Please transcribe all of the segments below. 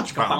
Welcome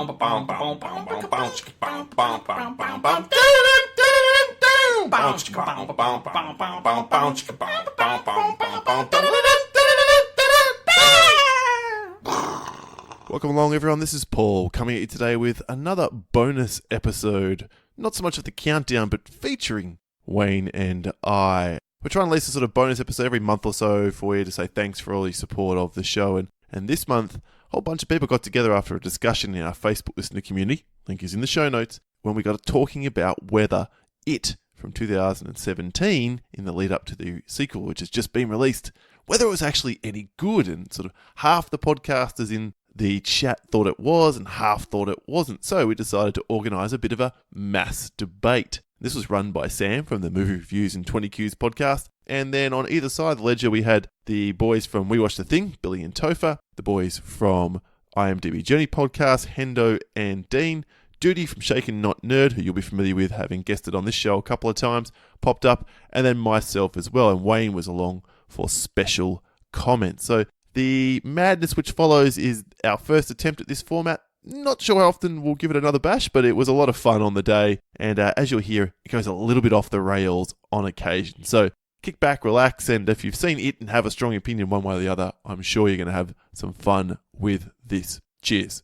along, everyone. This is Paul coming at you today with another bonus episode. Not so much of the countdown, but featuring Wayne and I. We're trying to release a sort of bonus episode every month or so for you to say thanks for all your support of the show. And this month, a whole bunch of people got together after a discussion in our Facebook listener community, link is in the show notes, when we got talking about whether It from 2017, in the lead up to the sequel, which has just been released, whether it was actually any good. And sort of half the podcasters in the chat thought it was and half thought it wasn't. So we decided to organise a bit of a mass debate. This was run by Sam from the Movie Reviews in 20 Qs podcast. And then on either side of the ledger, we had the boys from We Watch the Thing, Billy and Topher, the boys from IMDB Journey podcast, Hendo and Dean, Dudi from Shaken Not Nerd, who you'll be familiar with having guested on this show a couple of times, popped up, and then myself as well. And Wayne was along for special comments. So the madness which follows is our first attempt at this format. Not sure how often we'll give it another bash, but it was a lot of fun on the day. And as you'll hear, it goes a little bit off the rails on occasion. So kick back, relax, and if you've seen it and have a strong opinion one way or the other, I'm sure you're going to have some fun with this. Cheers.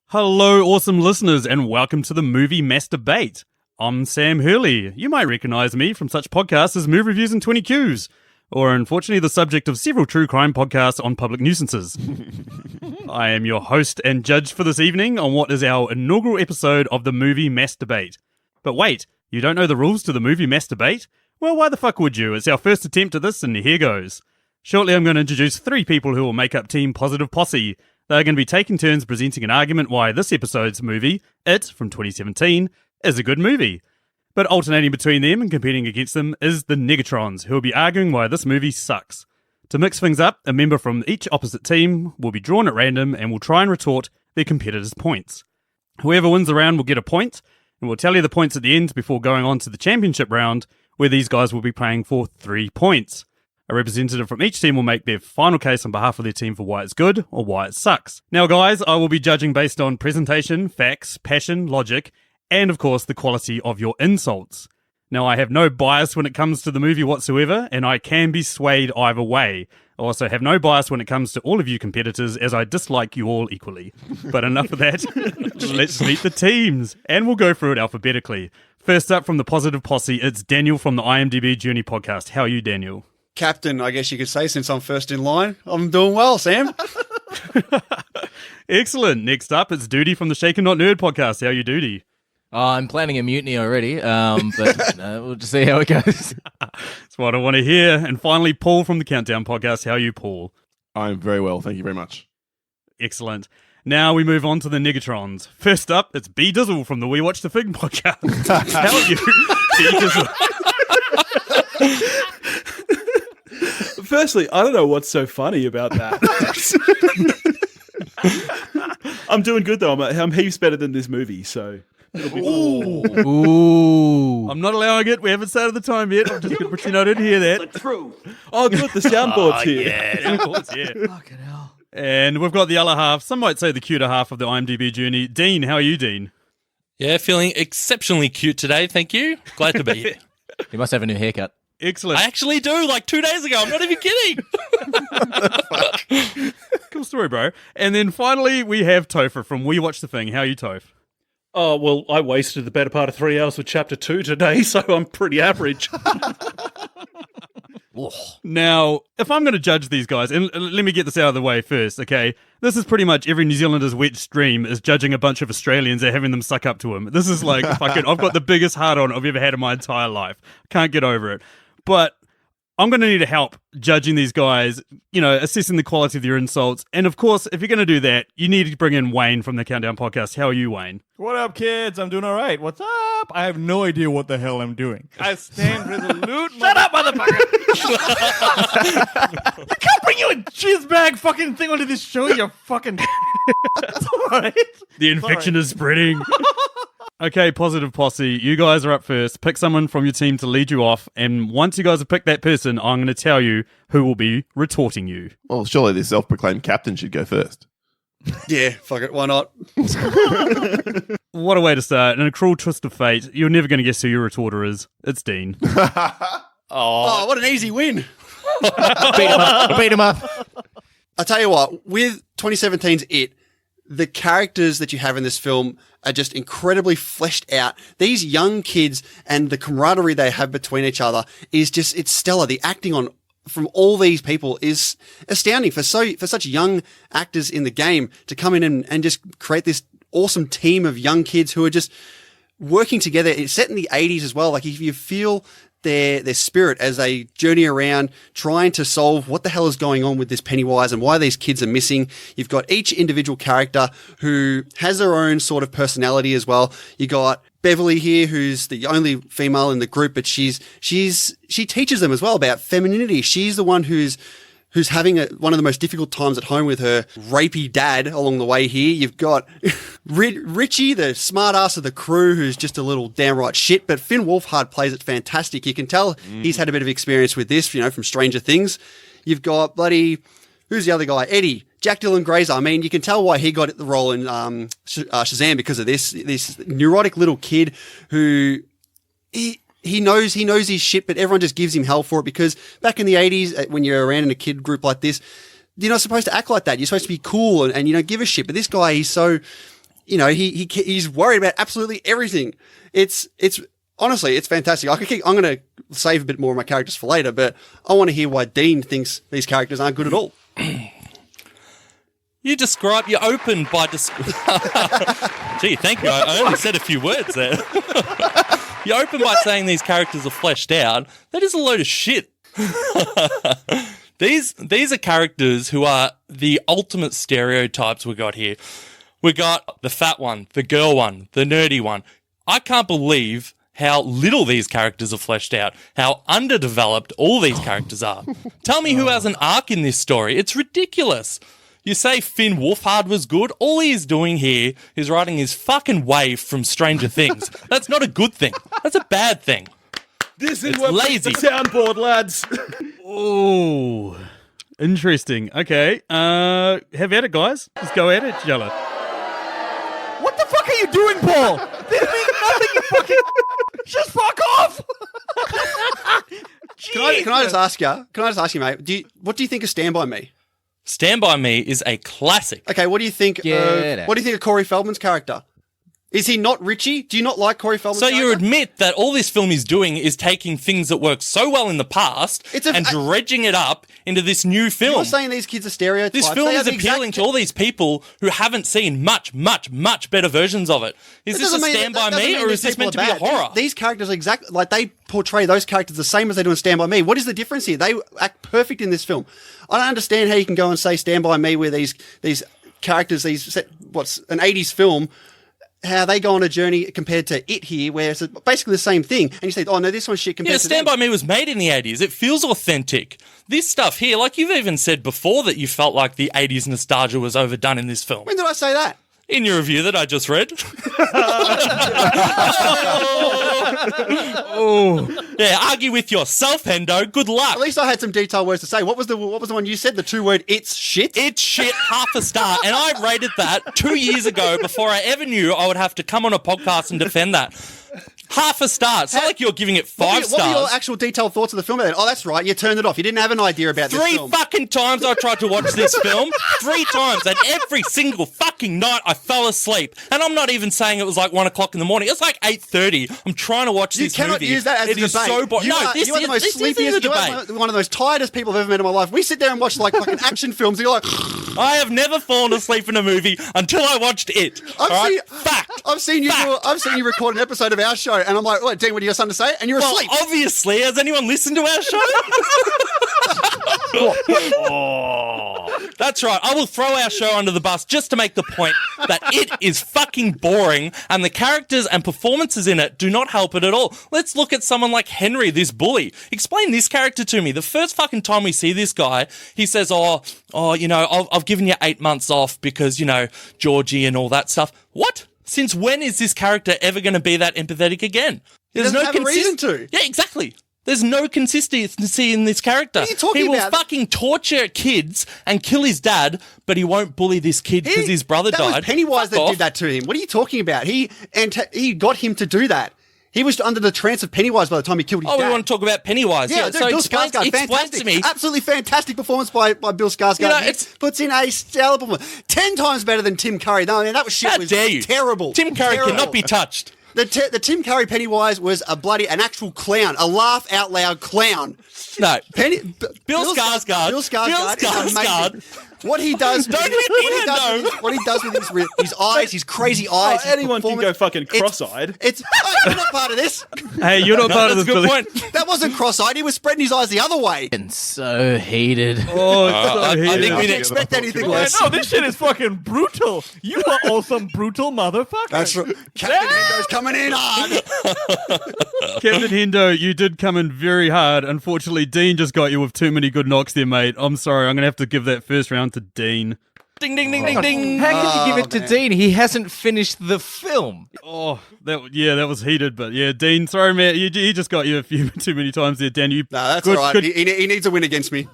Hello, awesome listeners, and welcome to the Movie Mass Debate. I'm Sam Hurley. You might recognise me from such podcasts as Movie Reviews in 20 Qs, or unfortunately the subject of several true crime podcasts on public nuisances. I am your host and judge for this evening on what is our inaugural episode of the Movie Mass Debate. But wait, you don't know the rules to the Movie Mass Debate? Well, why the fuck would you? It's our first attempt at this, and here goes. Shortly I'm going to introduce three people who will make up Team Positive Posse. They're going to be taking turns presenting an argument why this episode's movie, It, from 2017, is a good movie. But alternating between them and competing against them is the Negatrons, who will be arguing why this movie sucks. To mix things up, a member from each opposite team will be drawn at random and will try and retort their competitors' points. Whoever wins the round will get a point, and we'll tell you the points at the end before going on to the championship round, where these guys will be playing for 3 points. A representative from each team will make their final case on behalf of their team for why it's good or why it sucks. Now guys, I will be judging based on presentation, facts, passion, logic, and of course the quality of your insults. Now I have no bias when it comes to the movie whatsoever, and I can be swayed either way. I also have no bias when it comes to all of you competitors, as I dislike you all equally. But enough of that, let's meet the teams, and we'll go through it alphabetically. First up from the Positive Posse, it's Daniel from the IMDB Journey podcast. How are you, Daniel? Captain, I guess you could say, since I'm first in line. I'm doing well, Sam. Excellent. Next up, it's Dudi from the Shaken Not Nerd podcast. How are you, Dudi? I'm planning a mutiny already, but we'll just see how it goes. That's what I want to hear. And finally, Paul from the Countdown podcast. How are you, Paul? I'm very well, thank you very much. Excellent. Now we move on to the Negatrons. First up, it's B Dizzle from the We Watch the Thing podcast. How are you, B Dizzle? Firstly, I don't know what's so funny about that. I'm doing good, though. I'm heaps better than this movie, so... Ooh. I'm not allowing it. We haven't started the time yet. I'm just going to pretend I didn't hear that. The truth. Oh, good. The soundboard's here. Yeah, soundboard's here. Fucking hell. And we've got the other half, some might say the cuter half of the IMDb Journey. Dean, how are you, Dean? Yeah, feeling exceptionally cute today. Thank you. Glad to be here. You must have a new haircut. Excellent. I actually do, like 2 days ago. I'm not even kidding. Cool story, bro. And then finally, we have Topher from We Watch the Thing. How are you, Toph? Oh, well, I wasted the better part of 3 hours with Chapter 2 today, so I'm pretty average. Now, if I'm going to judge these guys, and let me get this out of the way first, okay? This is pretty much every New Zealander's wet dream is judging a bunch of Australians and having them suck up to him. This is like fucking, I've got the biggest heart on I've ever had in my entire life. Can't get over it. But I'm going to need help judging these guys, you know, assessing the quality of their insults. And of course, if you're going to do that, you need to bring in Wayne from the Countdown podcast. How are you, Wayne? What up, kids? I'm doing all right. What's up? I have no idea what the hell I'm doing. I stand resolute. Shut up, motherfucker! I can't bring you a jizz bag fucking thing onto this show, you fucking... It's all right. The infection is spreading. Okay, Positive Posse, you guys are up first. Pick someone from your team to lead you off, and once you guys have picked that person, I'm going to tell you who will be retorting you. Well, surely the self-proclaimed captain should go first. Yeah, fuck it, why not? What a way to start. In a cruel twist of fate, you're never going to guess who your retorter is. It's Dean. Oh, what an easy win. Beat him up. I tell you what, with 2017's It, the characters that you have in this film are just incredibly fleshed out. These young kids and the camaraderie they have between each other is just, it's stellar. The acting from all these people is astounding for such young actors in the game to come in and just create this awesome team of young kids who are just working together. It's set in the 80s as well. Like, if you feel their spirit as they journey around trying to solve what the hell is going on with this Pennywise and why these kids are missing. You've got each individual character who has their own sort of personality as well. You got Beverly here, who's the only female in the group, but she teaches them as well about femininity. She's the one who's having one of the most difficult times at home with her rapey dad along the way here. You've got Richie, the smart ass of the crew, who's just a little downright shit, but Finn Wolfhard plays it fantastic. You can tell he's had a bit of experience with this, from Stranger Things. You've got who's the other guy? Eddie, Jack Dylan Grazer. I mean, you can tell why he got the role in Shazam because of this neurotic little kid who he knows his shit, but everyone just gives him hell for it because back in the 80s, when you're around in a kid group like this, you're not supposed to act like that. You're supposed to be cool and you don't give a shit. But this guy, he's so, he's worried about absolutely everything. It's honestly, it's fantastic. I'm going to save a bit more of my characters for later, but I want to hear why Dean thinks these characters aren't good at all. You opened by Gee, thank you. I only said a few words there. You open by saying these characters are fleshed out. That is a load of shit. These are characters who are the ultimate stereotypes we got here. We got the fat one, the girl one, the nerdy one. I can't believe how little these characters are fleshed out, how underdeveloped all these characters are. Tell me who has an arc in this story. It's ridiculous. You say Finn Wolfhard was good. All he's doing here is riding his fucking wave from Stranger Things. That's not a good thing. That's a bad thing. This is It's what lazy. the soundboard, lads. Oh, interesting. Okay. Have at it, guys. Just go at it, Jella. What the fuck are you doing, Paul? This means nothing, you fucking... Just fuck off! Can I just ask you, mate, what do you think of Stand By Me? Stand By Me is a classic. Okay, what do you think Get out. of Corey Feldman's character? Is he not Richie? Do you not like Corey Feldman's So character? you admit that all this film is doing is taking things that worked so well in the past It's and dredging it up into this new film. You're saying these kids are stereotypes. This film They are is the appealing exact- to all these people who haven't seen much, much, much better versions of it. Is That this a doesn't mean- Stand that By doesn't Me, mean or these is this people meant to are be a bad. horror? These characters are exactly like they portray those characters the same as they do in Stand By Me. What is the difference here? They act perfect in this film. I don't understand how you can go and say Stand By Me where these characters, what's an 80s film, how they go on a journey compared to It here, where it's basically the same thing. And you say, oh no, this one's shit compared Yeah, to Stand them. By Me was made in the 80s. It feels authentic. This stuff here, like you've even said before that you felt like the 80s nostalgia was overdone in this film. When did I say that? In your review that I just read. Yeah, argue with yourself, Hendo. Good luck. At least I had some detailed words to say. What was the one you said? The 2-word it's shit? It's shit, half a star. And I rated that 2 years ago before I ever knew I would have to come on a podcast and defend that. Half a star. It's not like you're giving it 5 What were stars. your actual detailed thoughts of the film? Oh, that's right. You turned it off. You didn't have an idea about this 3 film. fucking times I tried to watch this film. 3 times. And every single fucking night I fell asleep. And I'm not even saying it was like 1 o'clock in the morning. It's like 8:30. I'm trying to watch You this cannot movie. use that as It a is debate. so boring. You No, are this the most isn't sleepiest, a debate. you are one of the most tiredest people I've ever met in my life. We sit there and watch like fucking action films. And you're like, I have never fallen asleep in a movie until I watched it. All right? Fact. I've seen you record an episode of our show, and I'm like, what, Dean, what do you got something to say? And you're Well, asleep. obviously, has anyone listened to our show? That's right. I will throw our show under the bus just to make the point that it is fucking boring and the characters and performances in it do not help it at all. Let's look at someone like Henry, this bully. Explain this character to me. The first fucking time we see this guy, he says, I've given you 8 months off because, Georgie and all that stuff. What? Since when is this character ever going to be that empathetic again? There's doesn't have a reason to. Yeah, exactly. There's no consistency in this character. What are you talking he will about? fucking torture kids and kill his dad, but he won't bully this kid because his brother that died. was Pennywise Fuck that off. did that to him. What are you talking about? He got him to do that. He was under the trance of Pennywise by the time he killed his dad. Oh, we want to talk about Pennywise. Yeah, dude, so Bill explain Skarsgård, to me. Absolutely fantastic performance by Bill Skarsgård. You know, He it's- puts in a stellar performance. 10 times better than Tim Curry. No, I mean, that was shit. How was dare you? terrible. Tim Curry Terrible. cannot be touched. The Tim Curry Pennywise was an actual clown, a laugh out loud clown. No. Bill Skarsgård. Bill Skarsgård is amazing. What he does, Don't hit me, what he does with his eyes, his crazy eyes. his anyone can go performance, fucking cross-eyed. You're not part of this. Hey, you're not part of That's this, a good Billy. point. That wasn't cross-eyed. He was spreading his eyes the other way. And so heated. Oh, it's so I heated. think we I need didn't expect anything less. No, this shit is fucking brutal. You are all some brutal motherfuckers. That's right. Captain Hendo's coming in hard. Captain Hendo, you did come in very hard. Unfortunately, Dean just got you with too many good knocks there, mate. I'm sorry. I'm going to have to give that first round to Dean. Ding, ding, ding, ding, ding. How can you give it to man. Dean? He hasn't finished the film. Oh, that was heated, but yeah, Dean, sorry, man. He just got you a few too many times there, Dan. You, No, that's good- all right. good- He needs a win against me.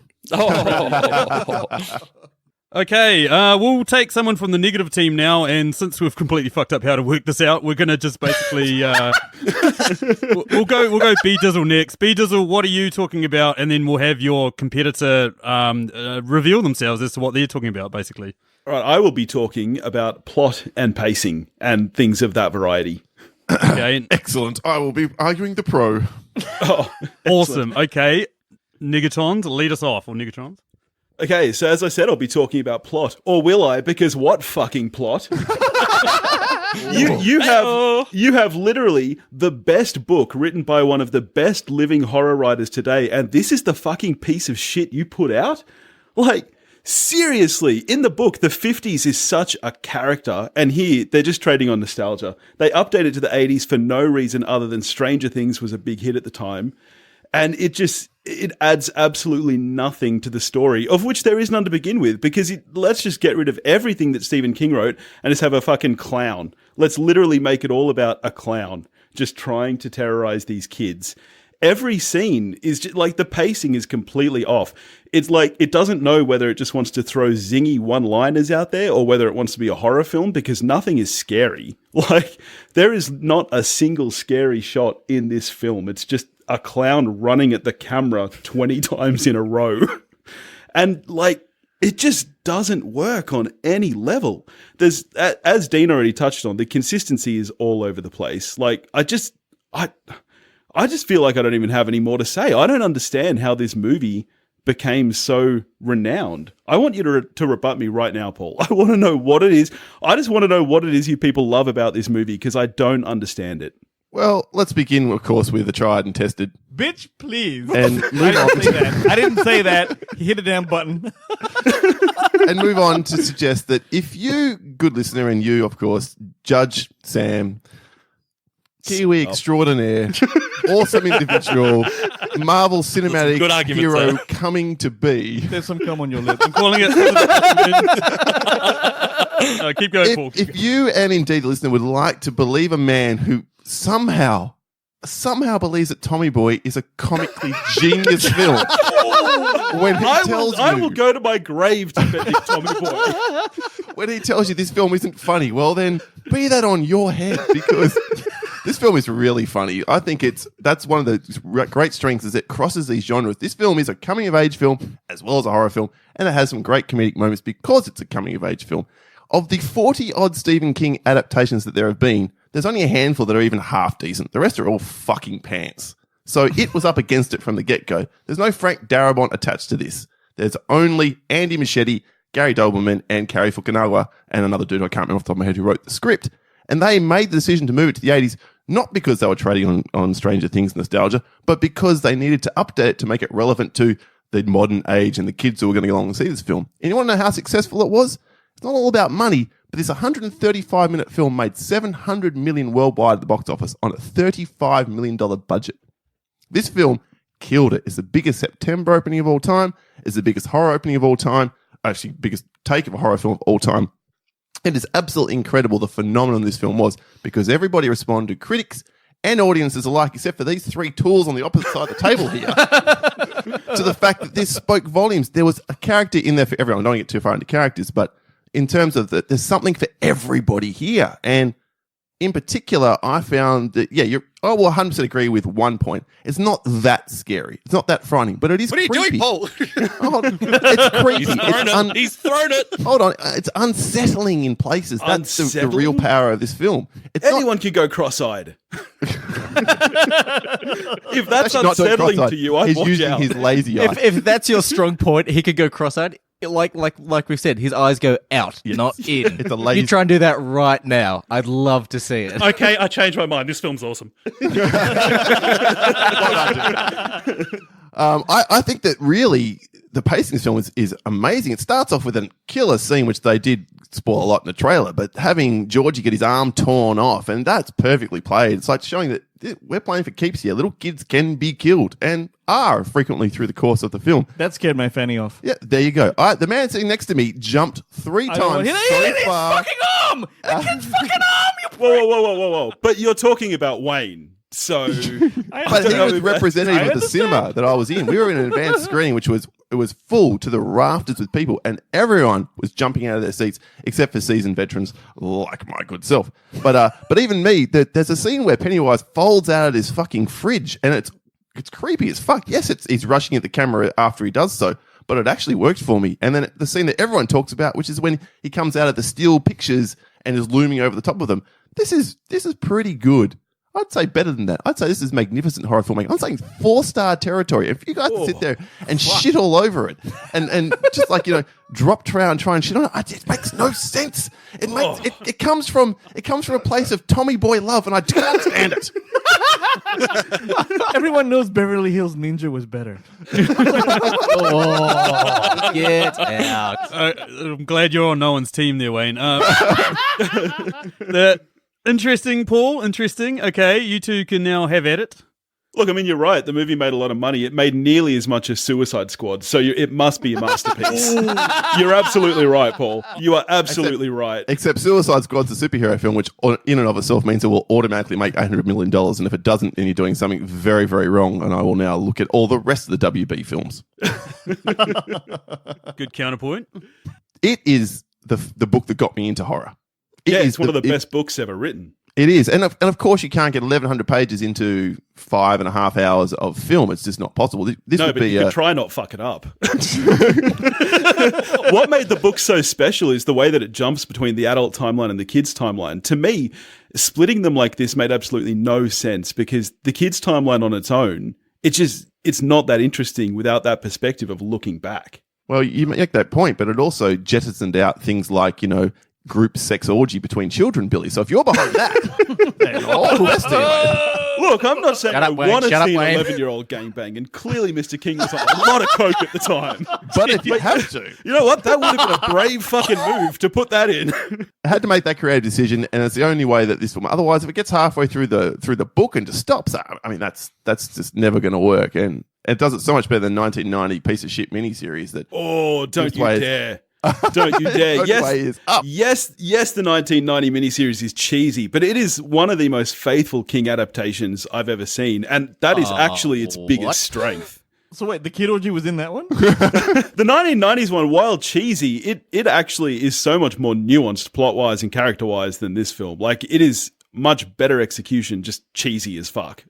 Okay, we'll take someone from the negative team now, and since we've completely fucked up how to work this out, we're gonna just basically we'll go B Dizzle next. B Dizzle, what are you talking about? And then we'll have your competitor reveal themselves as to what they're talking about, basically. All right, I will be talking about plot and pacing and things of that variety. Okay, Excellent. I will be arguing the pro. awesome. Okay, Nigatons, lead us off, or Nigatrons. Okay, so as I said, I'll be talking about plot. Or will I? Because what fucking plot? you have literally the best book written by one of the best living horror writers today, and this is the fucking piece of shit you put out? Like, seriously, in the book, the 50s is such a character, and here, they're just trading on nostalgia. They updated to the 80s for no reason other than Stranger Things was a big hit at the time. And it adds absolutely nothing to the story, of which there is none to begin with, because let's just get rid of everything that Stephen King wrote and just have a fucking clown. Let's literally make it all about a clown just trying to terrorize these kids. Every scene is just like the pacing is completely off. It's like it doesn't know whether it just wants to throw zingy one-liners out there or whether it wants to be a horror film, because nothing is scary. Like, there is not a single scary shot in this film. It's just a clown running at the camera 20 times in a row. And like, it just doesn't work on any level. There's, as Dean already touched on, the consistency is all over the place. Like, I just feel like I don't even have any more to say. I don't understand how this movie became so renowned. I want you to rebut me right now, Paul. I want to know what it is. I just want to know what it is you people love about this movie, because I don't understand it. Well, let's begin, of course, with the tried and tested. Bitch, please. And I move on didn't say that. I didn't say that. He hit a damn button. and move on to suggest that if you, good listener, and you, of course, Judge Sam, Kiwi extraordinaire, awesome individual, Marvel cinematic good argument, hero sir. coming to be. There's some cum on your lips. I'm calling it. Keep going, Paul. If you and indeed the listener would like to believe a man who somehow believes that Tommy Boy is a comically genius film, when he tells I you will go to my grave to bet this Tommy Boy. when he tells you this film isn't funny, well then be that on your head, because this film is really funny. I think that's one of the great strengths, is it crosses these genres. This film is a coming of age film as well as a horror film, and it has some great comedic moments because it's a coming of age film. Of the 40 odd Stephen King adaptations that there have been, there's only a handful that are even half decent. The rest are all fucking pants. So it was up against it from the get-go. There's no Frank Darabont attached to this. There's only Andy Muschietti, Gary Doberman, and Cary Fukunaga, and another dude I can't remember off the top of my head who wrote the script. And they made the decision to move it to the 80s, not because they were trading on Stranger Things nostalgia, but because they needed to update it to make it relevant to the modern age and the kids who were going to go along and see this film. And you want to know how successful it was? It's not all about money, but this 135-minute film made $700 million worldwide at the box office on a $35 million budget. This film killed it. It's the biggest September opening of all time. It's the biggest horror opening of all time. Actually, biggest take of a horror film of all time. It is absolutely incredible the phenomenon this film was, because everybody responded, critics and audiences alike, except for these three tools on the opposite side of the table here, to the fact that this spoke volumes. There was a character in there for everyone. I don't want to get too far into characters, but in terms of there's something for everybody here. And in particular, I found that, I will 100% agree with one point. It's not that scary. It's not that frightening, but it is creepy. What are you doing, Paul? It's creepy. He's thrown it. Hold on. It's unsettling in places. That's the real power of this film. Anyone can go cross-eyed. If that's unsettling to you, I'd He's watch using out. his lazy eye. If that's your strong point, he could go cross-eyed. Like we've said, his eyes go out, not in. It's a lazy. You try and do that right now. I'd love to see it. Okay, I changed my mind. This film's awesome. I think that really the pacing of this film is amazing. It starts off with a killer scene, which they did spoil a lot in the trailer, but having Georgie get his arm torn off, and that's perfectly played. It's like showing that we're playing for keeps here. Little kids can be killed and are frequently through the course of the film. That scared my fanny off. Yeah, there you go. The man sitting next to me jumped 3 times so far. Fucking arm! The kid's fucking arm! You Whoa. But you're talking about Wayne. So, But he was representative of the cinema that I was in. We were in an advanced screening, which was full to the rafters with people, and everyone was jumping out of their seats except for seasoned veterans like my good self. But even me, there's a scene where Pennywise folds out of his fucking fridge, and it's creepy as fuck. Yes, he's rushing at the camera after he does so, but it actually worked for me. And then the scene that everyone talks about, which is when he comes out of the still pictures and is looming over the top of them. This is pretty good. I'd say better than that. I'd say this is magnificent horror filmmaking. I'm saying 4-star territory. If you guys sit there and shit all over it and just drop trow and try and shit on it, it makes no sense. It comes from a place of Tommy Boy love, and I can't stand it. Everyone knows Beverly Hills Ninja was better. Oh, get out. I'm glad you're on no one's team there, Wayne. Interesting, Paul. Interesting. Okay, you two can now have at it. look, I mean, you're right. The movie made a lot of money. It made nearly as much as Suicide Squad, so it must be a masterpiece. You're absolutely right, Paul. You are absolutely right. Except Suicide Squad's a superhero film, which in and of itself means it will automatically make $800 million, and if it doesn't, then you're doing something very, very wrong, and I will now look at all the rest of the WB films. Good counterpoint. It is the book that got me into horror. It's one of the best books ever written. It is. And of course, you can't get 1,100 pages into 5.5 hours of film. It's just not possible. You can try not fuck it up. What made the book so special is the way that it jumps between the adult timeline and the kids' timeline. To me, splitting them like this made absolutely no sense because the kids' timeline on its own, it's not that interesting without that perspective of looking back. Well, you make that point, but it also jettisoned out things like, group sex orgy between children, Billy. So if you're behind that, then all the rest of you. Look, I'm not saying I want to see an Wayne. 11-year-old gangbang, and clearly Mr. King was on a lot of coke at the time. But if you have to. You know what? That would have been a brave fucking move to put that in. I had to make that creative decision, and it's the only way that this film. Otherwise, if it gets halfway through the book and just stops, I mean, that's just never going to work. And it does it so much better than 1990 piece of shit miniseries that. Oh, don't you dare. Don't you dare. Yes, the 1990 miniseries is cheesy, but it is one of the most faithful King adaptations I've ever seen, and that is actually its biggest strength. So wait, the kid orgy was in that one? The 1990s one, while cheesy, it actually is so much more nuanced plot-wise and character-wise than this film. Like, it is much better execution, just cheesy as fuck.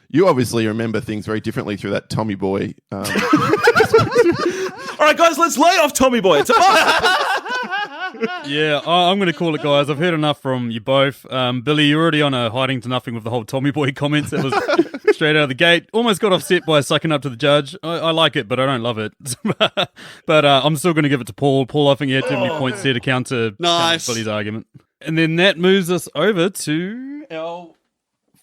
You obviously remember things very differently through that Tommy Boy. All right, guys, let's lay off Tommy Boy. It's a Yeah, I'm going to call it, guys. I've heard enough from you both. Billy, you're already on a hiding to nothing with the whole Tommy Boy comments. It was straight out of the gate. Almost got offset by sucking up to the judge. I like it, but I don't love it. But I'm still going to give it to Paul. Paul, I think you had too many points there to counter Billy's argument. And then that moves us over to our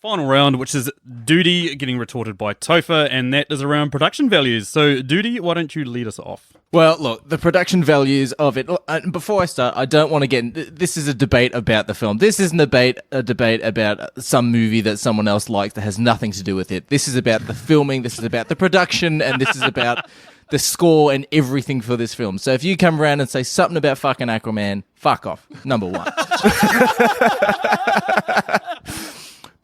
final round, which is Dudi getting retorted by Topher, and that is around production values. So, Dudi, why don't you lead us off? Well, look, the production values of it. Before I start, I don't want to get. This is a debate about the film. This isn't a debate about some movie that someone else likes that has nothing to do with it. This is about the filming. This is about the production, and this is about the score and everything for this film. So if you come around and say something about fucking Aquaman, fuck off. Number one.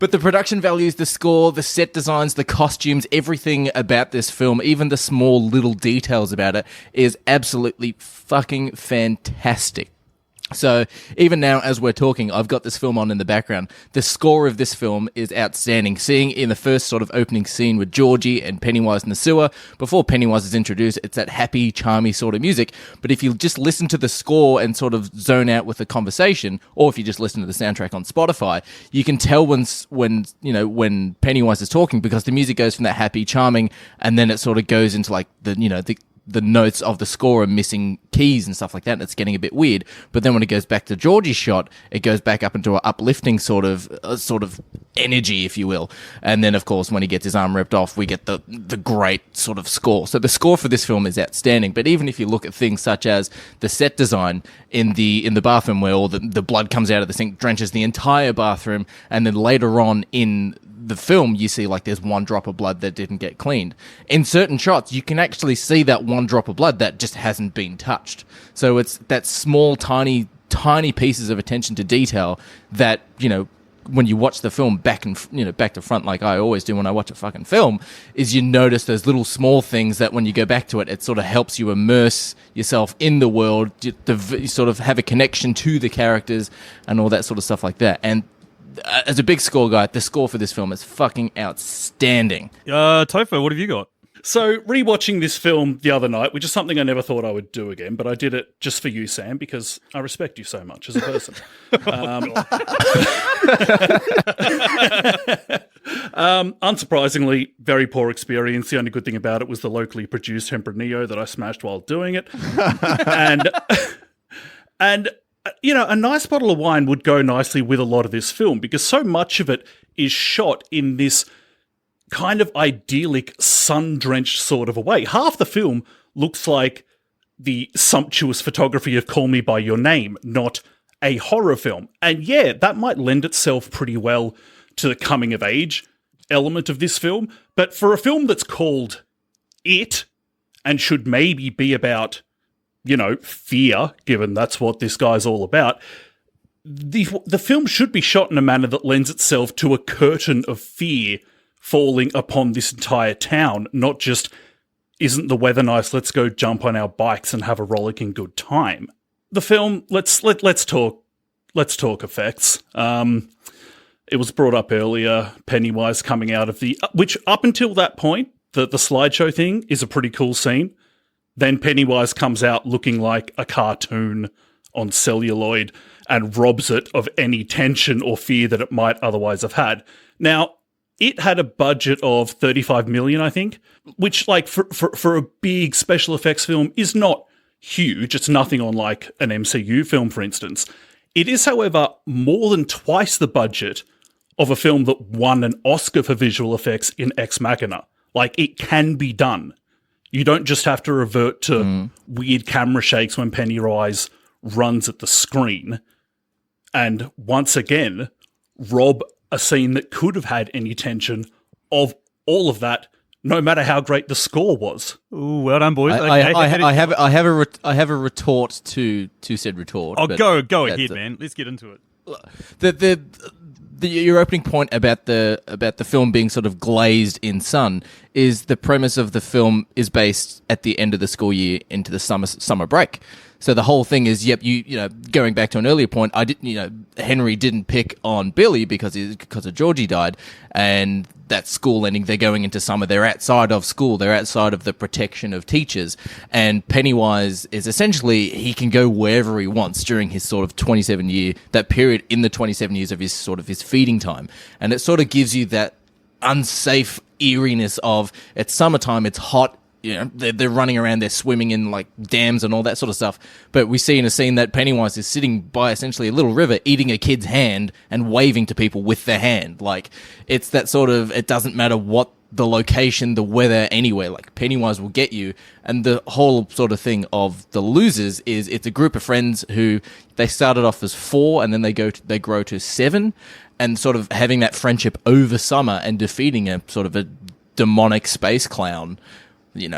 But the production values, the score, the set designs, the costumes, everything about this film, even the small little details about it, is absolutely fucking fantastic. So even now, as we're talking, I've got this film on in the background. The score of this film is outstanding. Seeing in the first sort of opening scene with Georgie and Pennywise in the sewer, before Pennywise is introduced, it's that happy, charmy sort of music. But if you just listen to the score and sort of zone out with the conversation, or if you just listen to the soundtrack on Spotify, you can tell when Pennywise is talking, because the music goes from that happy, charming, and then it sort of goes into like the notes of the score are missing keys and stuff like that, and it's getting a bit weird. But then when it goes back to Georgie's shot, it goes back up into an uplifting sort of energy, if you will. And then, of course, when he gets his arm ripped off, we get the great sort of score. So the score for this film is outstanding. But even if you look at things such as the set design in the bathroom, where all the blood comes out of the sink, drenches the entire bathroom, and then later on in the film, you see like there's one drop of blood that didn't get cleaned. In certain shots, you can actually see that one drop of blood that just hasn't been touched. So it's that small, tiny pieces of attention to detail that, when you watch the film back to front, like I always do when I watch a fucking film, is you notice those little small things that when you go back to it, it sort of helps you immerse yourself in the world, you sort of have a connection to the characters and all that sort of stuff like that. And as a big score guy, the score for this film is fucking outstanding. Topher, what have you got? So, rewatching this film the other night, which is something I never thought I would do again, but I did it just for you, Sam, because I respect you so much as a person. Unsurprisingly, very poor experience. The only good thing about it was the locally produced Tempranillo that I smashed while doing it. and a nice bottle of wine would go nicely with a lot of this film, because so much of it is shot in this kind of idyllic, sun-drenched sort of a way. Half the film looks like the sumptuous photography of Call Me By Your Name, not a horror film. And yeah, that might lend itself pretty well to the coming-of-age element of this film. But for a film that's called It, and should maybe be about fear, given that's what this guy's all about, the film should be shot in a manner that lends itself to a curtain of fear falling upon this entire town, not just, isn't the weather nice, let's go jump on our bikes and have a rollicking good time. The film, let's talk effects. It was brought up earlier, Pennywise coming out of which up until that point, the slideshow thing is a pretty cool scene. Then Pennywise comes out looking like a cartoon on celluloid and robs it of any tension or fear that it might otherwise have had. Now, it had a budget of $35 million, I think, which, like, for a big special effects film is not huge. It's nothing on, like, an MCU film, for instance. It is, however, more than twice the budget of a film that won an Oscar for visual effects in Ex Machina. Like, it can be done. You don't just have to revert to weird camera shakes when Pennywise runs at the screen. And once again, rob a scene that could have had any tension of all of that, no matter how great the score was. Ooh, well done, boys. I have a retort to said retort. Oh, go ahead, man. Let's get into it. Your opening point about the film being sort of glazed in sun is the premise of the film is based at the end of the school year into the summer break. So the whole thing is, going back to an earlier point, Henry didn't pick on Billy because of Georgie died, and that school ending, they're going into summer, they're outside of school, they're outside of the protection of teachers, and Pennywise is essentially, he can go wherever he wants during his sort of 27 year, that period in the 27 years of his sort of his feeding time, and it sort of gives you that unsafe eeriness of, it's summertime, it's hot, they're running around, they're swimming in like dams and all that sort of stuff. But we see in a scene that Pennywise is sitting by essentially a little river, eating a kid's hand and waving to people with their hand. Like, it's that sort of, it doesn't matter what the location, the weather, anywhere, like Pennywise will get you. And the whole sort of thing of the losers is, it's a group of friends who they started off as 4 and then they grow to 7, and sort of having that friendship over summer and defeating a sort of a demonic space clown,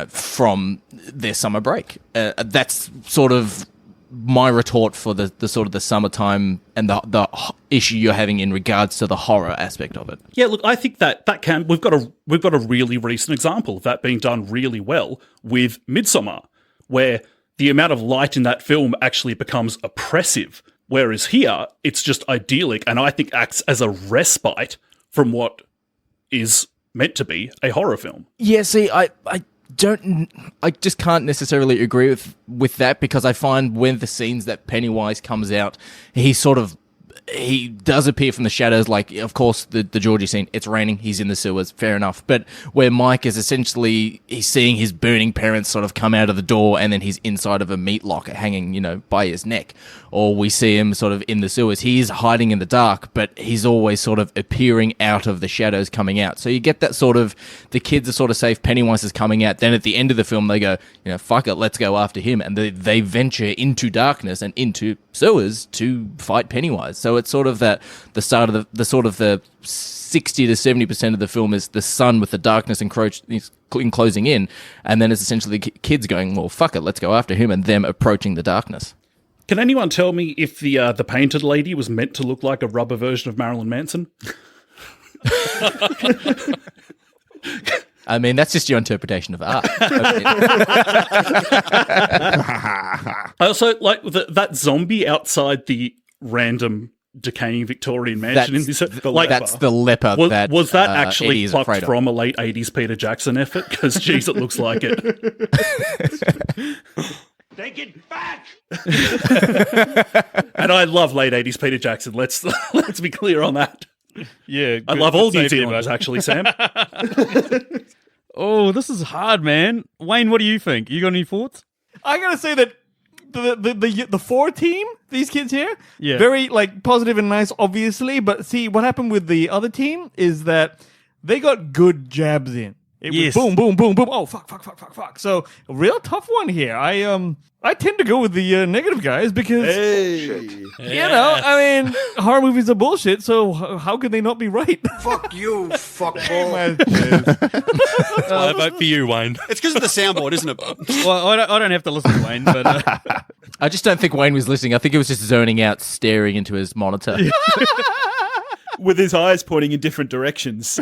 from their summer break. That's sort of my retort for the sort of the summertime and the issue you're having in regards to the horror aspect of it. Yeah, look, I think that we've got a really recent example of that being done really well with Midsommar, where the amount of light in that film actually becomes oppressive, whereas here it's just idyllic, and I think acts as a respite from what is meant to be a horror film. Yeah, see, I just can't necessarily agree with that, because I find when the scenes that Pennywise comes out, he does appear from the shadows, like, of course, the Georgie scene, it's raining, he's in the sewers, fair enough. But where Mike is essentially, he's seeing his burning parents sort of come out of the door, and then he's inside of a meat locker hanging, by his neck. Or we see him sort of in the sewers. He is hiding in the dark, but he's always sort of appearing out of the shadows coming out. So you get that sort of, the kids are sort of safe, Pennywise is coming out. Then at the end of the film, they go, fuck it, let's go after him. And they venture into darkness and into sewers to fight Pennywise. So it's sort of that the start of the sort of the 60 to 70% of the film is the sun with the darkness enclosing in, and then it's essentially kids going, well, fuck it, let's go after him, and them approaching the darkness. Can anyone tell me if the painted lady was meant to look like a rubber version of Marilyn Manson? I mean, that's just your interpretation of art. I also like that zombie outside the random decaying Victorian mansion. That's the leper. Was that actually Eddie is plucked afraid of. from a late 80s Peter Jackson effort? Because, geez, it looks like it. Take it back! And I love late 80s Peter Jackson. Let's be clear on that. Yeah. I love all New Zealanders, actually, Sam. Oh, this is hard, man. Wayne, what do you think? You got any thoughts? I gotta say that the 4 team, these kids here, Yeah. very positive and nice, obviously. But see, what happened with the other team is that they got good jabs in. It Yes. was boom, boom, boom, boom. Oh, fuck. So a real tough one here. I tend to go with the negative guys because I mean, horror movies are bullshit. So how could they not be right? Fuck you, fuckball. I vote for you, Wayne. It's because of the soundboard, isn't it? Well, I don't have to listen to Wayne, but I just don't think Wayne was listening. I think he was just zoning out, staring into his monitor. With his eyes pointing in different directions.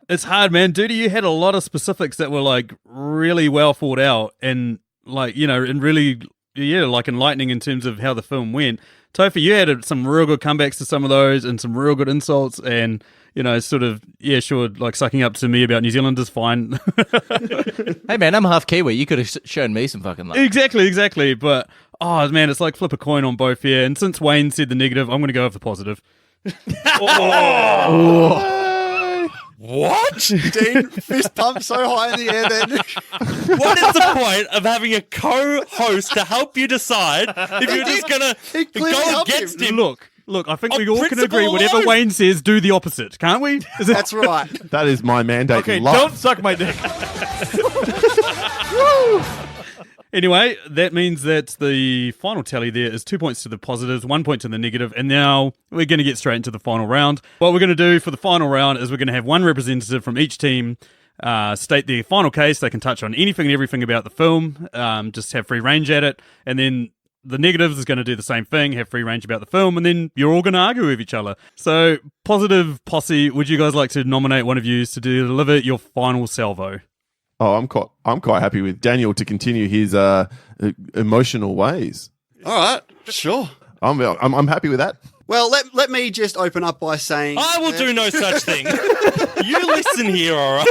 it's hard, man. Dudi, you had a lot of specifics that were really well thought out and and really, enlightening in terms of how the film went. Topher, you had some real good comebacks to some of those and some real good insults and, sucking up to me about New Zealanders, fine. Hey, man, I'm half Kiwi. You could have shown me some fucking love. Exactly. But, oh, man, it's like flip a coin on both here. And since Wayne said the negative, I'm going to go with the positive. What? Dean, fist pump so high in the air then. What is the point of having a co-host to help you decide if you're just going to go against him? Look, I think On we all can principle agree whatever alone? Wayne says, do the opposite, can't we? That's right. That is my mandate. Okay, in life. don't suck my dick. Anyway, that means that the final tally there is 2 points to the positives, 1 point to the negative, and now we're going to get straight into the final round. What we're going to do for the final round is we're going to have one representative from each team state their final case. They can touch on anything and everything about the film, just have free range at it, and then the negatives is going to do the same thing, have free range about the film, and then you're all going to argue with each other. So, positive posse, would you guys like to nominate one of you to deliver your final salvo? Oh, I'm quite happy with Daniel to continue his emotional ways. All right, sure. I'm happy with that. Well, let me just open up by saying I will do no such thing. You listen here, all right?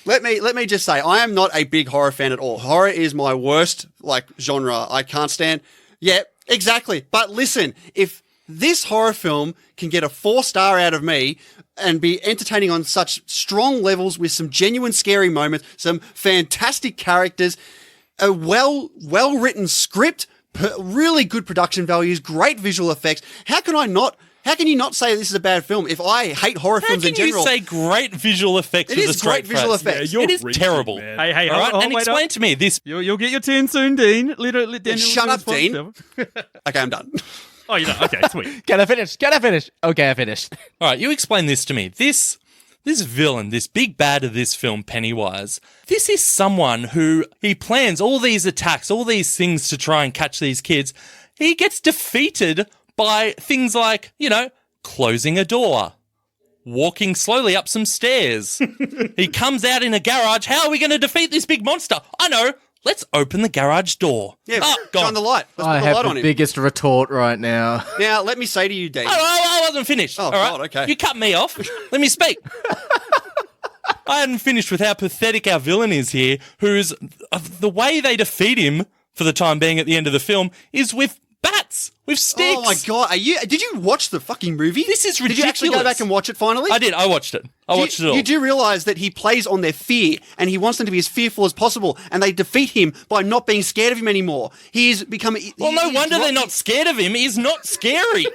Let me just say I am not a big horror fan at all. Horror is my worst genre. I can't stand. Yeah, exactly. But listen, if this horror film can get a 4-star out of me and be entertaining on such strong levels with some genuine scary moments, some fantastic characters, a well-written script, really good production values, great visual effects, how can you not say this is a bad film if I hate horror films in general? How can you say great visual effects? It with is a straight great visual face? effects. Yeah, It is reaching, terrible. man. Hey, All right, and wait explain up. to me this. You'll get your turn soon, Dean. Let Daniel Shut up, Dean. All Okay, I'm done. Oh, you know, okay, sweet. Can I finish? Okay, I finished. All right, you explain this to me. This this villain, this big bad of this film, Pennywise, this is someone who he plans all these attacks, all these things to try and catch these kids. He gets defeated by things like, closing a door, walking slowly up some stairs. He comes out in a garage. How are we going to defeat this big monster? I know. Let's open the garage door. Yeah, go shine the light. Let's I put the have light the on him. biggest retort right now. Now, let me say to you, Dean. I wasn't finished. Oh, all right? God, okay. You cut me off. Let me speak. I hadn't finished with how pathetic our villain is here, who's the way they defeat him for the time being at the end of the film is with bats, with sticks. Oh my God! Did you watch the fucking movie? This is Did you actually go ridiculous. back and watch it finally? I did. I watched it. I watched it all. You do realise that he plays on their fear, and he wants them to be as fearful as possible, and they defeat him by not being scared of him anymore. He's become. Well, no wonder they're not scared of him. He's not scary.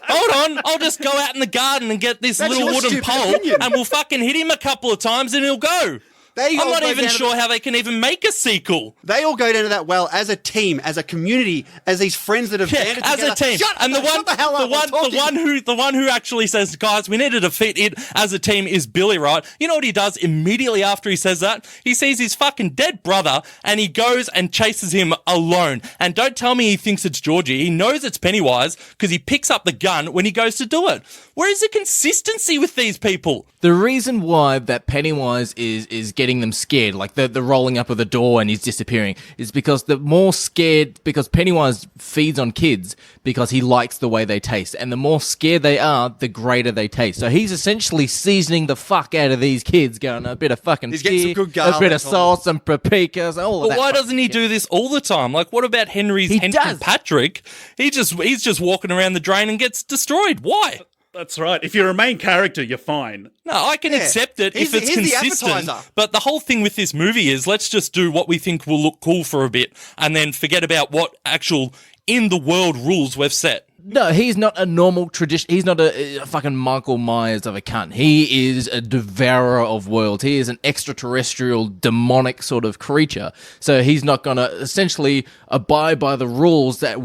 Hold on. I'll just go out in the garden and get this That's little your wooden stupid pole, opinion. and we'll fucking hit him a couple of times, and he'll go. I'm not even sure how they can even make a sequel. They all go down to that well as a team, as a community, as these friends that have banded as together. a team. Shut And up, shut the hell up, I'm talking. the one who actually says, guys, we need to defeat it as a team is Billy, right? You know what he does immediately after he says that? He sees his fucking dead brother and he goes and chases him alone. And don't tell me he thinks it's Georgie. He knows it's Pennywise because he picks up the gun when he goes to do it. Where is the consistency with these people? The reason why that Pennywise is getting them scared, like the rolling up of the door and he's disappearing, is because because Pennywise feeds on kids because he likes the way they taste. And the more scared they are, the greater they taste. So he's essentially seasoning the fuck out of these kids, going a bit of fucking He's getting some fear, good garlic a bit of on salt, some paprikas, all of But that. why fucking doesn't he shit. do this all the time? Like, what about Henry's He henchman does. Patrick? He's just walking around the drain and gets destroyed. Why? That's right. If you're a main character, you're fine. No, I can accept it if it's he's the consistent. appetizer. But the whole thing with this movie is let's just do what we think will look cool for a bit and then forget about what actual in the world rules we've set. No, he's not a normal tradition. He's not a fucking Michael Myers of a cunt. He is a devourer of worlds. He is an extraterrestrial, demonic sort of creature. So he's not going to essentially abide by the rules that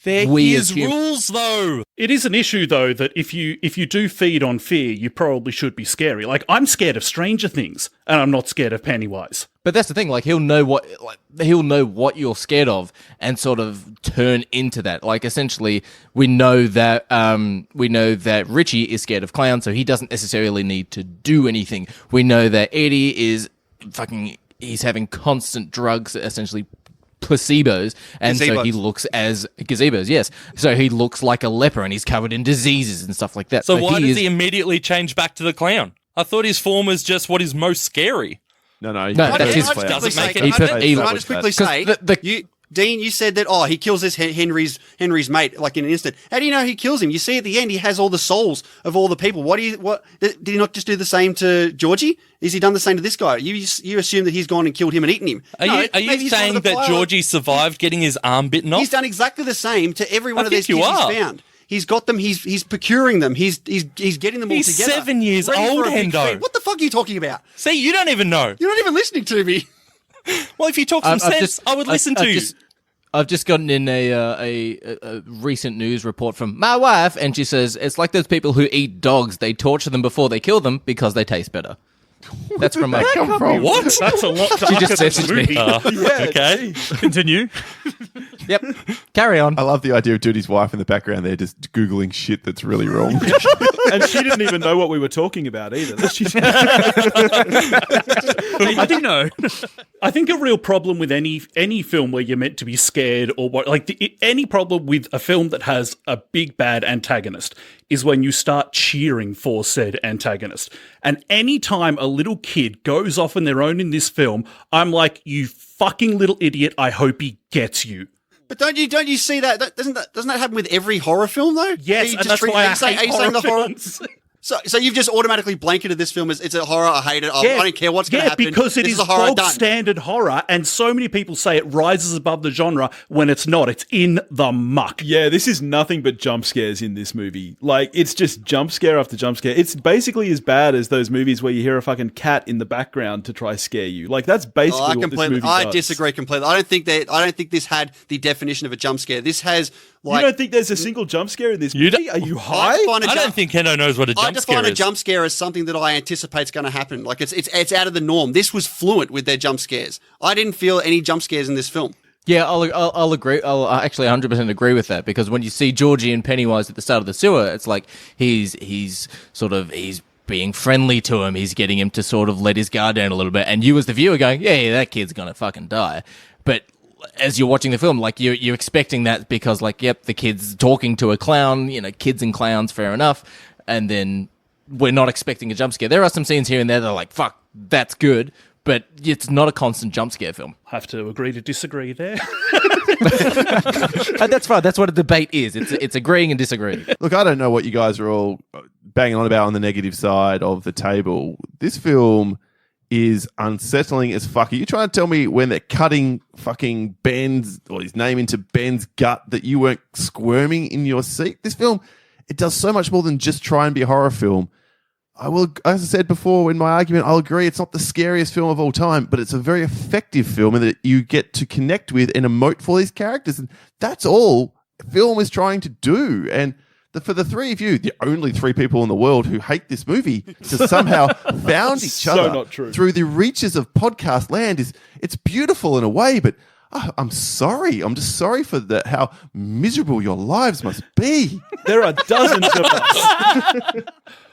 There we is as humans. rules, though. It is an issue, though, that if you do feed on fear, you probably should be scary. Like, I'm scared of Stranger Things, and I'm not scared of Pennywise. But that's the thing. Like he'll know what you're scared of, and sort of turn into that. Like essentially, we know that Richie is scared of clowns, so he doesn't necessarily need to do anything. We know that Eddie is he's having constant drugs, essentially placebos, and so he looks as gazebos. Yes, so he looks like a leper, and he's covered in diseases and stuff like that. So why does he immediately change back to the clown? I thought his form was just what is most scary. No, that's his plan. doesn't make it. Can I just quickly say, the Dean, you said that, he kills this Henry's mate, like in an instant. How do you know he kills him? You see at the end, he has all the souls of all the people. Did he not just do the same to Georgie? Has he done the same to this guy? You assume that he's gone and killed him and eaten him. Are you saying that Georgie survived getting his arm bitten off? He's done exactly the same to every one of these think kids you he's are. found. He's got them. He's procuring them. He's getting them all He's together. 7 years ready for old, a big Hendo. feat. What the fuck are you talking about? See, you don't even know. You're not even listening to me. Well, if you talk some sense, I would listen to you. I've just gotten in a recent news report from my wife, and she says it's like those people who eat dogs. They torture them before they kill them because they taste better. That's from my. What? That's a lot to She ask just at this messaged me. movie. Okay. Continue. Yep. Carry on. I love the idea of Dudi's wife in the background there just Googling shit that's really wrong. And she didn't even know what we were talking about either. She I didn't know. I think a real problem with any film where you're meant to be scared or what, any problem with a film that has a big bad antagonist is when you start cheering for said antagonist. And any time a little kid goes off on their own in this film, I'm like, you fucking little idiot, I hope he gets you. But don't you see that? Doesn't that happen with every horror film though? Yes, and that's why I hate horror films. So you've just automatically blanketed this film as it's a horror. I hate it. I don't care what's going to happen. Because it this is a horror bog done. standard horror, and so many people say it rises above the genre when it's not. It's in the muck. Yeah, this is nothing but jump scares in this movie. Like, it's just jump scare after jump scare. It's basically as bad as those movies where you hear a fucking cat in the background to try scare you. Like, that's basically what this movie does. I disagree completely. I don't think this had the definition of a jump scare. This has you don't think there's a single jump scare in this movie? Are you high? I don't think Hendo knows what a jump define a is. jump scare as something that I anticipate is going to happen. Like it's out of the norm. This was fluent with their jump scares. I didn't feel any jump scares in this film. Yeah, I'll agree. I'll actually 100% agree with that, because when you see Georgie and Pennywise at the start of the sewer, it's like he's being friendly to him. He's getting him to sort of let his guard down a little bit, and you as the viewer going, yeah, that kid's gonna fucking die. But as you're watching the film, like you're expecting that, because like, yep, the kid's talking to a clown. You know, kids and clowns, fair enough. And then we're not expecting a jump scare. There are some scenes here and there that are like, fuck, that's good. But it's not a constant jump scare film. Have to agree to disagree there. That's fine. That's what a debate is. It's agreeing and disagreeing. Look, I don't know what you guys are all banging on about on the negative side of the table. This film is unsettling as fuck. Are you trying to tell me when they're cutting fucking Ben's, or his name, into Ben's gut, that you weren't squirming in your seat? This film, it does so much more than just try and be a horror film. I will, as I said before in my argument, I'll agree it's not the scariest film of all time, but it's a very effective film in that you get to connect with and emote for these characters. And that's all film is trying to do. And for the three of you, the only three people in the world who hate this movie, to somehow found each other not true. through the reaches of podcast land, it's beautiful in a way, but I'm sorry. I'm just sorry for how miserable your lives must be. There are dozens of us.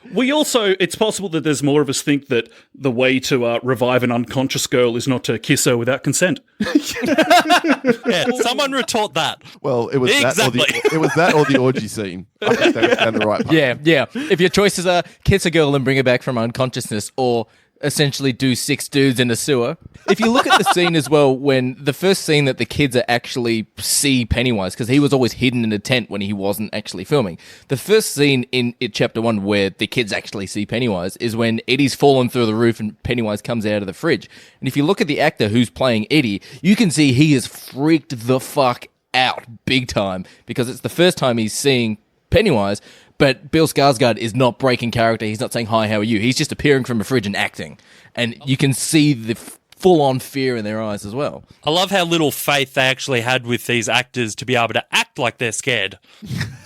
It's possible that there's more of us think that the way to revive an unconscious girl is not to kiss her without consent. Yeah, someone retort that. Well, it was Exactly. that or the orgy scene. I think that was down the right path. Yeah. If your choices are kiss a girl and bring her back from unconsciousness, or essentially do 6 dudes in a sewer. If you look at the scene as well, when the first scene that the kids are actually see Pennywise, because he was always hidden in a tent when he wasn't actually filming. The first scene in Chapter 1 where the kids actually see Pennywise is when Eddie's fallen through the roof and Pennywise comes out of the fridge. And if you look at the actor who's playing Eddie, you can see he is freaked the fuck out big time, because it's the first time he's seeing Pennywise. But Bill Skarsgård is not breaking character. He's not saying, hi, how are you? He's just appearing from a fridge and acting. And you can see the full-on fear in their eyes as well. I love how little faith they actually had with these actors to be able to act like they're scared.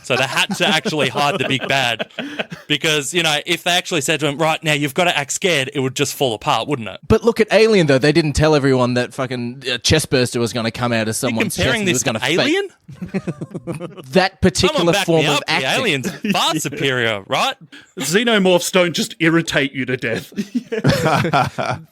So they had to actually hide the big bad. Because, you know, if they actually said to him, right, now you've got to act scared, it would just fall apart, wouldn't it? But look at Alien, though. They didn't tell everyone that fucking chestburster was going to come out of someone's chest. Comparing this to Alien? That particular Someone back form me of up. acting. The Alien's far superior, right? Xenomorphs don't just irritate you to death.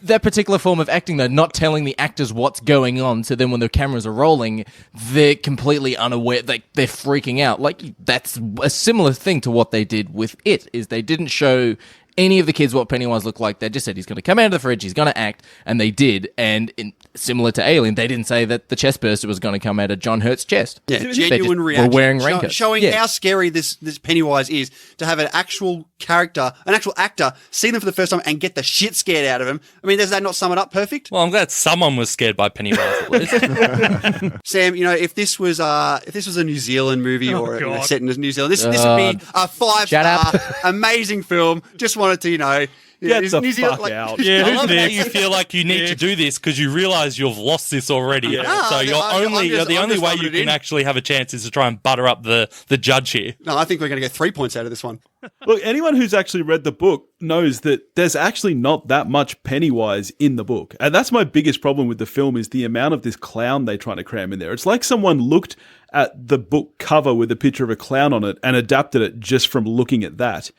That particular form of acting, though, not telling the actors what's going on, so then when the cameras are rolling, they're completely unaware, they're freaking out. Like, that's a similar thing to what they did with It, is they didn't show any of the kids what Pennywise looked like. They just said he's going to come out of the fridge, he's going to act, and they did. And similar to Alien, they didn't say that the chestburster was going to come out of John Hurt's chest. Yeah, They genuine just reaction. were wearing raincoats. Showing Yeah. how scary this Pennywise is, to have an actual character, an actual actor, see them for the first time and get the shit scared out of him. I mean, does that not sum it up perfect? Well, I'm glad someone was scared by Pennywise at least. Sam, you know, if this was a New Zealand movie or God. set in New Zealand, this would be a 5-star, amazing film. Just wanted to, you know, Get the New Zealand, fuck like, out. Yeah, I who's love how next? you feel like you need to do this because you realise you've lost this already. No, So the I'm only just way rubbing you it can in. actually have a chance is to try and butter up the judge here. No, I think we're going to get 3 points out of this one. Look, anyone who's actually read the book knows that there's actually not that much Pennywise in the book. And that's my biggest problem with the film, is the amount of this clown they're trying to cram in there. It's like someone looked at the book cover with a picture of a clown on it and adapted it just from looking at that.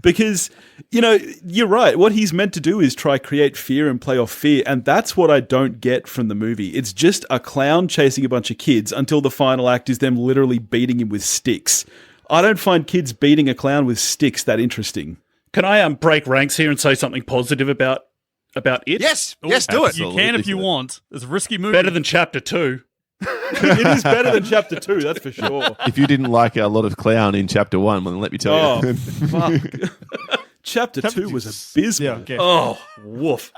Because, you know, you're right. What he's meant to do is try create fear and play off fear. And that's what I don't get from the movie. It's just a clown chasing a bunch of kids until the final act is them literally beating him with sticks. I don't find kids beating a clown with sticks that interesting. Can I break ranks here and say something positive about It? Yes, yes, do it. You can if you want. It's a risky movie. Better than Chapter 2. It is better than Chapter 2, that's for sure. If you didn't like a lot of clown in Chapter 1, well, then let me tell Oh, you. fuck. Chapter 2 was abysmal. Yeah, okay. Oh, woof.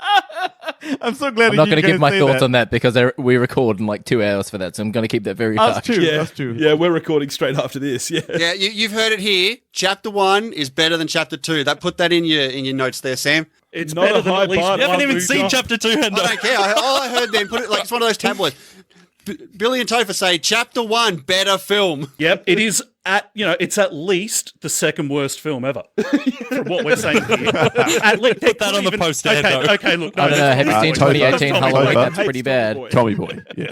I'm so glad I'm not going to give my thoughts on that, because we record in like 2 hours for that, so I'm going to keep that very That's harsh. true. Yeah, That's true. Yeah, we're recording straight after this. Yeah. Yeah, you've heard it here. Chapter 1 is better than Chapter 2. Put that in your notes there, Sam. It's Not better a than high at least bar. You haven't one even movie. seen Chapter 2, I Hendo. don't care. All I heard then, put it like it's one of those tabloids. Billy and Topher say Chapter 1, better film. Yep, it is it's at least the second worst film ever. From what we're saying here. At least Put that on the poster, Hendo. Okay, look. I don't know. Have you seen Tommy 2018 Boy. Halloween? That's Tommy pretty bad. Tommy Boy. Yeah.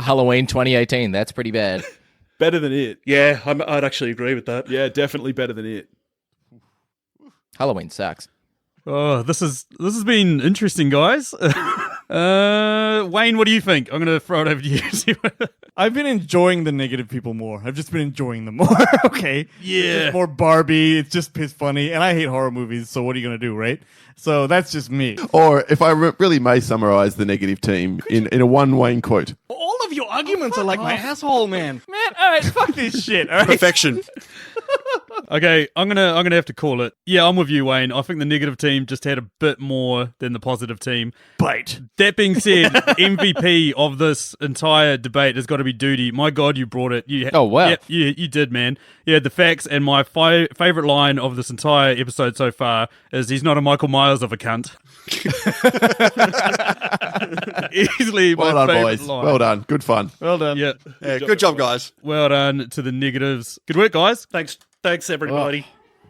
Halloween 2018. That's pretty bad. Better than it. Yeah, I'd actually agree with that. Yeah, definitely better than it. Halloween sucks. Oh, this has been interesting, guys. Wayne, what do you think? I'm going to throw it over to you. I've been enjoying the negative people more. I've just been enjoying them more. Okay. Yeah. It's more Barbie. It's just piss funny. And I hate horror movies. So what are you going to do, right? So that's just me. Or if I really may summarize the negative team in a one Wayne quote. All of your arguments are like my asshole, man. Man, all right, fuck this shit. All right. Perfection. Okay, I'm gonna have to call it. Yeah, I'm with you, Wayne. I think the negative team just had a bit more than the positive team. Bite. That being said, MVP of this entire debate has got to be Dudi. My God, you brought it. Oh, wow. Yep, you did, man. You had the facts, and my favorite line of this entire episode so far is he's not a Michael Myers of a cunt. Easily my Well done, favorite boys. line. Well done. Good fun. Well done. Yeah. Yeah, good job, guys. Well done to the negatives. Good work, guys. Thanks everybody.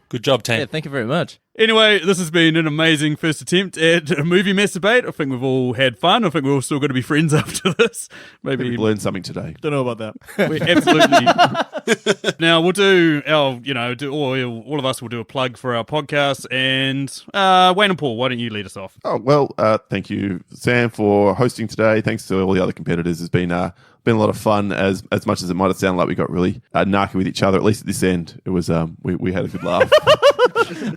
Good job, team. Yeah, thank you very much. Anyway, this has been an amazing first attempt at a movie mess debate. I think we've all had fun. I think we're all still going to be friends after this. Maybe We've learned something today. Don't know about that. we absolutely. Now we'll do our, all of us will do a plug for our podcast. And Wayne and Paul, why don't you lead us off? Oh, well, thank you, Sam, for hosting today. Thanks to all the other competitors. It's been a lot of fun, as much as it might have sounded like we got really narky with each other. At least at this end, it was we had a good laugh.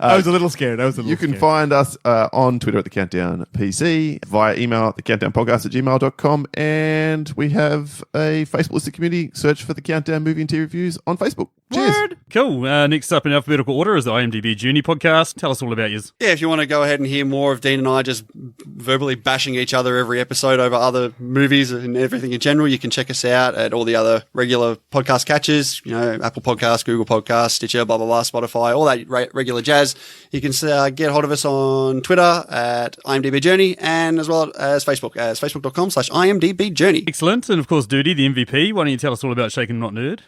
I was a little scared. You can find us on Twitter at The Countdown PC, via email at thecountdownpodcast@gmail.com, and we have a Facebook listed community. Search for The Countdown Movie and TV Reviews on Facebook. Cheers. Word. Cool. Next up in alphabetical order is the IMDB Journey podcast. Tell us all about yours. Yeah, if you want to go ahead and hear more of Dean and I just verbally bashing each other every episode over other movies and everything in general, you can check us out at all the other regular podcast catchers, Apple Podcasts, Google Podcasts, Stitcher, blah, blah, blah, Spotify, all that regular jazz. You can get hold of us on Twitter at IMDB Journey and as well as Facebook as facebook.com/IMDB Journey. Excellent. And of course, Dudi, the MVP. Why don't you tell us all about Shaken Not Nerd?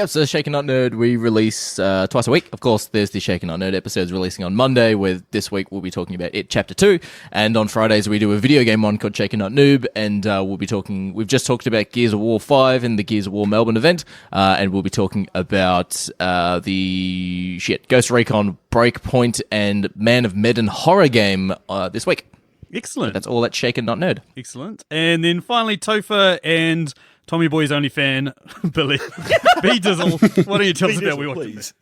So Shaken Not Nerd, we release twice a week. Of course, there's the Shaken Not Nerd episodes releasing on Monday, where this week we'll be talking about It Chapter 2. And on Fridays, we do a video game one called Shaken Not Noob, and we've just talked about Gears of War 5 and the Gears of War Melbourne event, and we'll be talking about Ghost Recon Breakpoint and Man of Medan horror game this week. Excellent. That's all at Shaken Not Nerd. Excellent. And then finally, Topher and Tommy Boy's only fan, Billy. B Dizzle. Why don't you tell us about what we watched?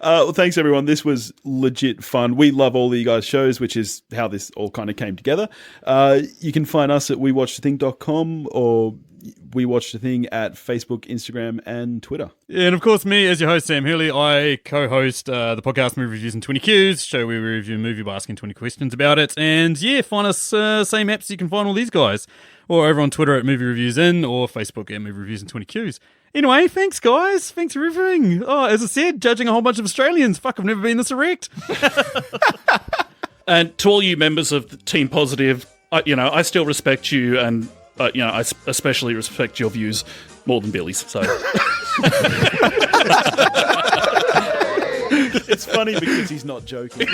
Well, thanks everyone. This was legit fun. We love all of you guys' shows, which is how this all kind of came together. You can find us at wewatchthething.com or We Watch the Thing at Facebook, Instagram, and Twitter. And of course, me as your host, Sam Hurley, I co-host the podcast Movie Reviews in 20 Qs, show where we review a movie by asking 20 questions about it. And yeah, find us same apps you can find all these guys, or over on Twitter at Movie Reviews In, or Facebook at Movie Reviews in 20 Qs. Anyway, thanks guys. Thanks for everything. Oh, as I said, judging a whole bunch of Australians. Fuck, I've never been this erect. And to all you members of Team Positive, I still respect you, and I especially respect your views more than Billy's. So It's funny because he's not joking.